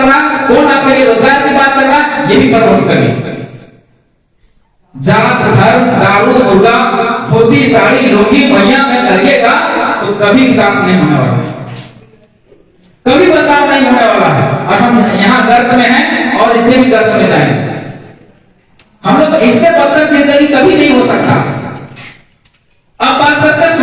कर रहा, कौन आपके लिए रोजगार की बात कर रहा, यही पर वोट करिए। जात धर्म दारू मुर्गा धोती साड़ी लुंगी मैया में करिएगा तो कभी विकास नहीं होने वाला है, कभी बदलाव नहीं होने वाला है। और हम यहाँ गर्त में हैं और इससे भी गर्त में जाएंगे। हम लोग इससे बदतर जिंदगी कभी नहीं हो सकता। अब बात करते हैं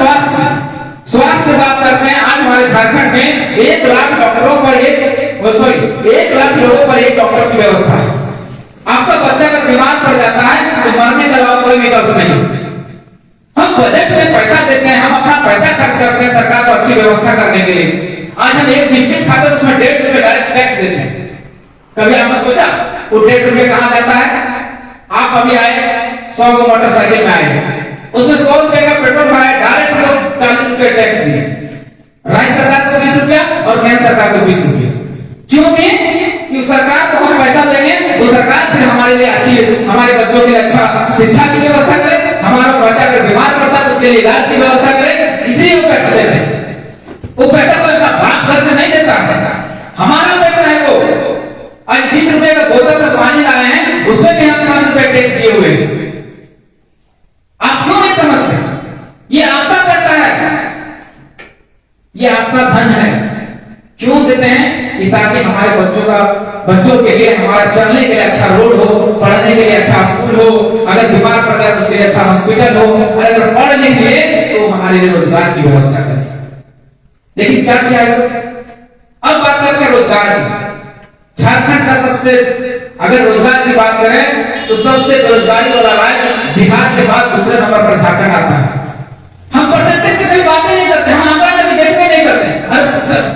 स्वास्थ्य बात करते हैं। आज हमारे झारखंड में 1 लाख डॉक्टरों पर 1 लाख लोगों पर 1 डॉक्टर की व्यवस्था है। आपका बच्चा अगर बीमार पड़ जाता है तो मरने के अलावा कोई विकल्प नहीं। हम बजट में पैसा देते हैं, हम अपना पैसा खर्च करते हैं सरकार को अच्छी व्यवस्था करने के लिए। आज हम एक बिस्किट खाते हैं उसमें 1.5 रुपए डायरेक्ट टैक्स देते हैं। कभी आपने सोचा वो 1.5 रुपए कहां जाता है? आप अभी आए 100 को मोटरसाइकिल में आए, उसमें 100 रुपए का पेट्रोल भराया, डायरेक्ट लोग 40 रुपए टैक्स दिए। राज्य सरकार को 20 रुपया और केंद्र सरकार को 20 रुपये। क्यों दिए? कि सरकार को हम पैसा देंगे, वो सरकार फिर हमारे लिए अच्छी, हमारे बच्चों के लिए अच्छा शिक्षा की व्यवस्था करे, हमारा बच्चा अगर बीमार पड़ता है तो उसके लिए इलाज की व्यवस्था करे, इसलिए वो पैसा देते हैं। वो पैसा तो इतना बाप घर से नहीं देता है, हमारा पैसा है वो। आज 20 रुपए का बोतल का पानी लाए हैं, उसमें भी हम 5 रुपए टैक्स दिए हुए। आप क्यों नहीं समझते? ये आपका पैसा है, ये आपका धन है। क्यों देते हैं? कि ताकि हमारे बच्चों के लिए, हमारा चलने के लिए अच्छा रोड हो, पढ़ने के लिए अच्छा स्कूल हो, अगर बीमार पड़ जाए तो उसके लिए अच्छा हॉस्पिटल हो, अगर पढ़ लिख लिए तो हमारे लिए रोजगार की व्यवस्था करें। लेकिन क्या किया है? अब बात करते हैं रोजगार की। झारखंड का सबसे, अगर रोजगार की बात करें तो सबसे बेरोजगारी वाला राज्य बिहार के बाद दूसरे नंबर पर झारखंड आता है। हम परसेंटेज की कोई बातें नहीं करते, हम आंकड़ा कभी देखते नहीं करते।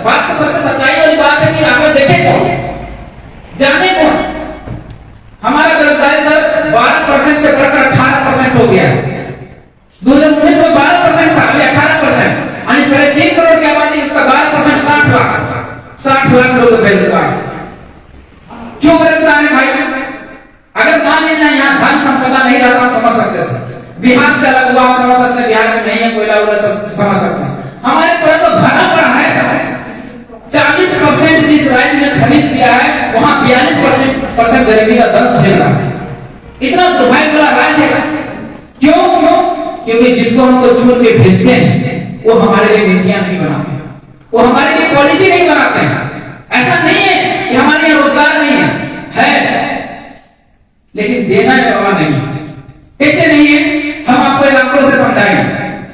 बात तो सबसे सच्चाई वाली बात है कि आंकड़ा देखे कौन, जाने कौन। हमारा बेरोजगारी दर 12% से बढ़कर 18% हो गया है। 2019 में 12% था, अभी 18%, यानी 3.5 करोड़ की आबादी, उसका 12% 60 लाख लोग बेरोजगार। क्यों बेरोजगार है भाई? अगर मान लीजिए यहाँ धन संपदा नहीं रहता, हम समझ सकते थे। बिहार से अलग हुआ, हम समझ सकते हैं बिहार में नहीं है कोयला वोला, समझ सकते हैं। हमारे तरह तो भरा पड़ा है। 40% जिस राज्य ने खनिज दिया है वहां 42% गरीबी का दर्द झेल रहा है। इतना दुर्भाग्य वाला राज्य है। क्यों? क्योंकि जिसको हमको चुन के भेजते हैं वो हमारे लिए नीतियां नहीं बनाते, वो हमारे लिए पॉलिसी नहीं बनाते हैं। ऐसा नहीं है कि हमारे यहाँ रोजगार नहीं है, लेकिन देना वाला नहीं है। कैसे नहीं है? हम आपको एक आंकड़ों से समझाएंगे।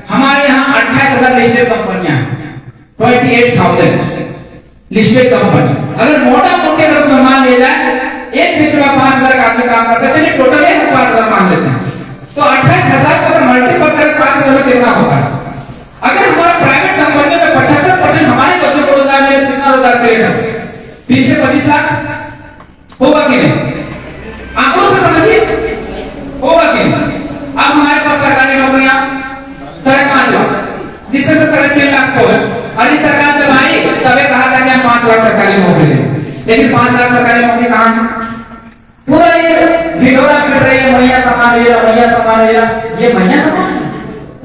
हमारे यहाँ 28,000 लिस्टेड कंपनियां हैं, 28,000 लिस्टेड कंपनी। अगर मोटा मोटे अगर उसमें मान लिया जाए एक सेक्टर में 5,000 का आदमी काम करता है, चलिए टोटल हम 5,000 मान लेते हैं, तो 28,000 का मल्टीपल करके 5,000 में कितना होगा? अगर हमारा प्राइवेट कंपनियों में 75% हमारे बच्चों को रोजगार मिले, कितना रोजगार क्रिएट है? 20 से 25 लाख होगा कि नहीं? आंकड़ों से समझिए, होगा कि नहीं? अब हमारे पास सरकारी नौकरियां 5.5 लाख, जिसमें से 3.5 लाख पोस्ट। और इस सरकार जब आई तब कहा था कि हम 5 लाख सरकारी नौकरी देंगे, लेकिन 5 लाख सरकारी नौकरी कहां है? पूरा ये ढिढोरा मिल रही है, मैया सम्मान योजना, मैया सम्मान योजना। ये मैया सम्मान,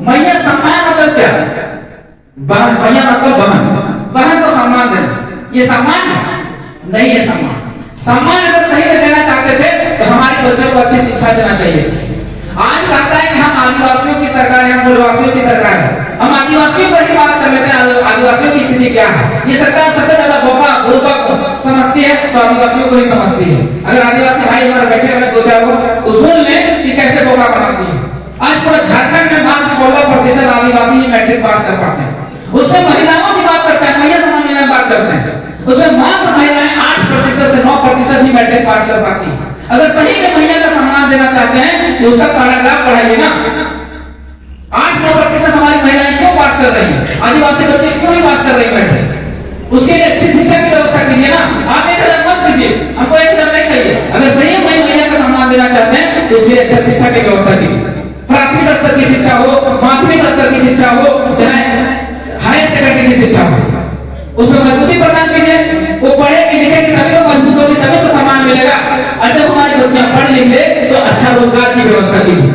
मैया सम्मान मतलब क्या? बहन, मैया मतलब बहन, बहन को सम्मान देना, ये सम्मान नहीं है। सम्मान अगर सही में देना चाहते थे तो हमारे बच्चों को अच्छी शिक्षा देना चाहिए। आज लगता है कि हम आदिवासियों की सरकार है, मूलवासियों की सरकार है, हम आदिवासियों पर ही बात कर लेते हैं। आदिवासियों की स्थिति क्या है? ये सरकार सबसे ज्यादा बोका बुर्बक समझती है तो आदिवासियों को ही समझती है। अगर आदिवासी भाई हमारे बैठे हुए 2-4 लोग तो सुन ले कि कैसे बोका बनाती है। आज पूरा झारखंड में मात्र 16% आदिवासी ही मैट्रिक पास कर पाते हैं। उसमें महिलाओं की बात करते हैं, महिला सम्मान योजना की बात करते हैं, उसमें मात्र महिलाएं 8% से 9% ही मैट्रिक पास कर पाती है। अगर सही में महिला का सम्मान देना चाहते हैं तो उसका पैराग्राफ पढ़ाइए ना। 8-9% हमारी महिलाएं क्यों पास कर रही है? आदिवासी बच्चे क्यों नहीं पास कर रही मैट्रिक? उसके लिए अच्छी शिक्षा की व्यवस्था कीजिए ना। आप 1,000 मत दीजिए, हमको 1,000 नहीं चाहिए। अगर सही में महिला का सम्मान देना चाहते हैं तो उसके लिए अच्छा शिक्षा की व्यवस्था कीजिए। प्राथमिक स्तर की शिक्षा हो, माध्यमिक स्तर की शिक्षा हो, चाहे हायर सेकेंडरी की शिक्षा हो, उसमें मजबूती प्रदान कीजिए। वो पढ़ेगी लिखेगी तभी तो मजबूत होगी, तभी तो सम्मान मिलेगा। और जब हमारे बच्चे पढ़ लिख ले तो अच्छा रोजगार की व्यवस्था कीजिए।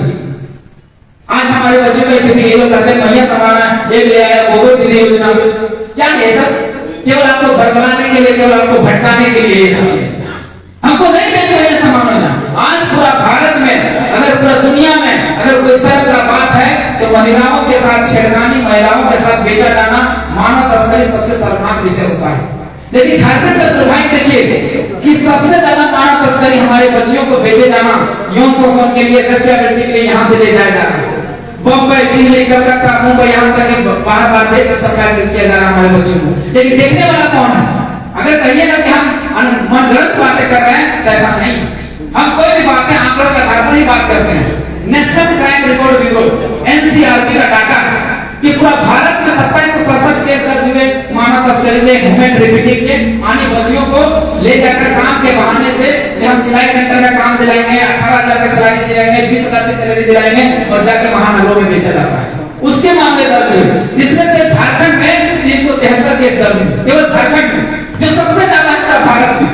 आज हमारे बच्चों की स्थिति ये लोग करते हैं, महिला सम्मान एक ले आया, गोबर दीदी योजना, क्या है सब? केवल आपको भरभराने के लिए केवल हमको भटकाने के लिए ये सब है। हमको नहीं देखते ऐसा मानना। आज पूरा भारत में, अगर पूरा दुनिया में अगर कोई शर्म का बात है तो महिलाओं के साथ छेड़खानी, महिलाओं के साथ बेचा जाना, मानव तस्करी सबसे शर्मनाक विषय होता है। लेकिन झारखंड का दुर्भाग्य देखिए कि सबसे ज्यादा मानव तस्करी हमारे बच्चियों को बेचे जाना, यौन शोषण के लिए, वेश्यावृत्ति के लिए यहाँ से ले जाया जा रहा है। बम्बई, दिल्ली, कलकत्ता, मुंबई, यहाँ तक बाहर देश में सप्लाई किया जा रहा है हमारे बच्चों को। लेकिन देखने वाला कौन है? अगर कहिएगा कि हम मनगढ़ंत बातें कर रहे हैं तो ऐसा नहीं। हम कोई भी बातें आंकड़ों के आधार पर ही बात करते हैं। National crime record bureau NCRB का डाटा कि पूरा भारत में 2767 केस दर्ज हुए मानव तस्करी में, ह्यूमन ट्रैफिकिंग के। आनी बच्चियों को ले जाकर काम के बहाने से हम सिलाई सेंटर में काम दिलाएंगे, 18,000 की सैलरी दिलाएंगे, 20,000 की सैलरी दिलाएंगे और जाकर महानगरों में बेचा जाता है। उसके मामले दर्ज हुए, जिसमें से झारखंड में 373 केस दर्ज हुए, केवल झारखंड में, जो सबसे ज्यादा है भारत में।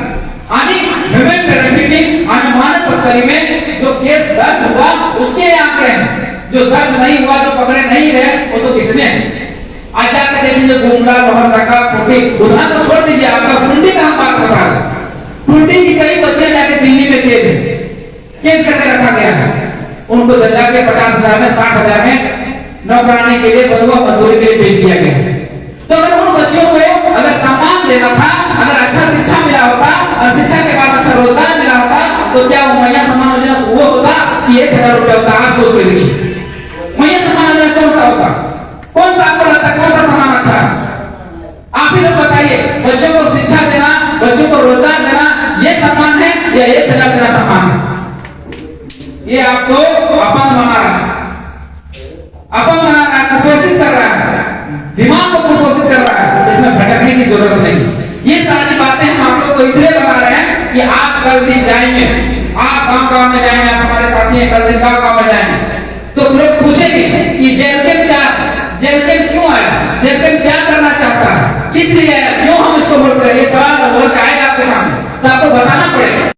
आनी ह्यूमन ट्रैफिकिंग, आनी मानव तस्करी में जो केस दर्ज हुआ उसके आंकड़े हैं। जो दर्ज नहीं हुआ, जो पकड़े नहीं गए, वो तो कितने हैं? आज जाकर देख लीजिए, गुमला, लोहरदगा, कुंडी, उधर तो छोड़ दीजिए, आपका कुंडी का हम बात कर रहा है। कुंडी की कई बच्चे जाके दिल्ली में कैद करके रखा गया है। उनको जाके 50,000 में, 60,000 में नौकरानी के लिए, बधुआ मजदूरी के लिए भेज दिया गया है। तो अगर उन बच्चों को अगर सम्मान देना था, अगर अच्छा शिक्षा मिला होता और शिक्षा के बाद अच्छा रोजगार मिला होता, तो क्या वो मैया सम्मान योजना वो होता कि 1,000 रुपया होता? आप सोच के देखिए, मैया सम्मान योजना कौन सा होता? कौन सा आपको लगता है कौन सा सम्मान अच्छा है? आप ही लोग बताइए। बच्चों को शिक्षा देना, बच्चों को रोजगार देना, ये सम्मान है या 1,000 देना सम्मान है? ये आपको अपंग बना रहा है, अपंग बना रहा है, कुपोषित कर रहा है, दिमाग को कुपोषित कर रहा है। इसमें भटकने की जरूरत नहीं। ये सारी बातें हम आप लोग को इसलिए बता रहे हैं कि आप कल दिन जाएंगे, आप गांव में जाएंगे, आप हमारे साथी हैं, कल दिन गांव में जाएंगे तो लोग पूछेंगे कि जेलकेम क्यों आया, जेलकेम क्या करना चाहता है, किस लिए आया, क्यों हम इसको वोट करें? ये सवाल बोल के आएगा आपके सामने।